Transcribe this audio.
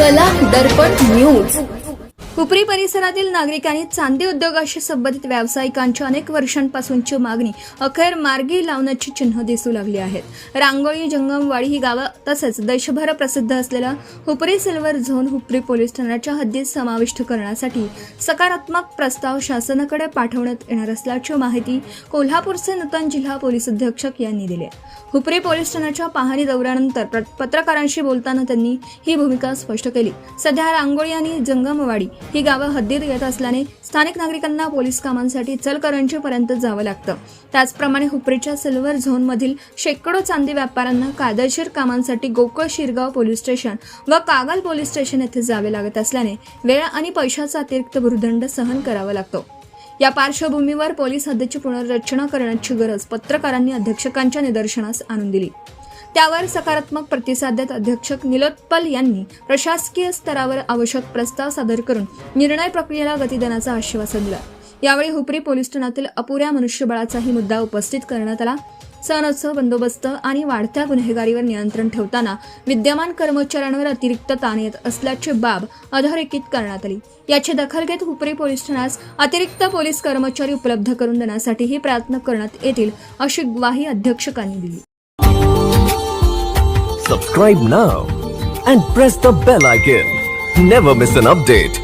कला दर्पण न्यूज। हुपरी परिसरातील नागरिकांनी चांदी उद्योगाशी संबंधित व्यावसायिकांची अनेक वर्षांपासूनची मागणी अखेर मार्गी लावण्याची चिन्ह दिसू लागली आहेत। रांगोळी, जंगमवाडी ही गावं तसेच देशभर प्रसिद्ध असलेला Hupari silver zone Hupari police ठाण्याच्या हद्दीत समाविष्ट करण्यासाठी सकारात्मक प्रस्ताव शासनाकडे पाठवण्यात येणार असल्याची माहिती कोल्हापूरचे नूतन जिल्हा पोलीस अधीक्षक यांनी दिली। हुपरी पोलीस ठाण्याच्या पाहणी दौऱ्यानंतर पत्रकारांशी बोलताना त्यांनी ही भूमिका स्पष्ट केली। सध्या रांगोळी आणि जंगमवाडी ही गावं हद्दीत येत असल्याने स्थानिक नागरिकांना पोलीस कामांसाठी इचलकरंजीपर्यंत जावं लागतं। त्याचप्रमाणे हुपरीच्या सिल्वर झोनमधील शेकडो चांदी व्यापाऱ्यांना कायदेशीर कामांसाठी गोकुळ शिरगाव पोलीस स्टेशन व कागल पोलीस स्टेशन येथे जावे लागत असल्याने वेळ आणि पैशाचा अतिरिक्त भूर्दंड सहन करावा लागतो। या पार्श्वभूमीवर पोलीस हद्दीची पुनर्रचना करण्याची गरज पत्रकारांनी अधीक्षकांच्या निदर्शनास आणून दिली। त्यावर सकारात्मक प्रतिसाद देत अधीक्षक निलोत्पल यांनी प्रशासकीय स्तरावर आवश्यक प्रस्ताव सादर करून निर्णय प्रक्रियेला गती देण्याचं आश्वासन दिलं। यावेळी हुपरी पोलीस ठाण्यातील अपुऱ्या मनुष्यबळाचाही मुद्दा उपस्थित करण्यात आला। सणोत्सव बंदोबस्त आणि वाढत्या गुन्हेगारीवर नियंत्रण ठेवताना विद्यमान कर्मचाऱ्यांवर अतिरिक्त ताण येत असल्याची बाब अधोरेखित करण्यात आली। याची दखल घेत हुपरी पोलीस ठाण्यास अतिरिक्त पोलीस कर्मचारी उपलब्ध करून देण्यासाठीही प्रयत्न करण्यात येतील अशी ग्वाही अधीक्षकांनी दिली। Subscribe now and press the bell icon. Never miss an update.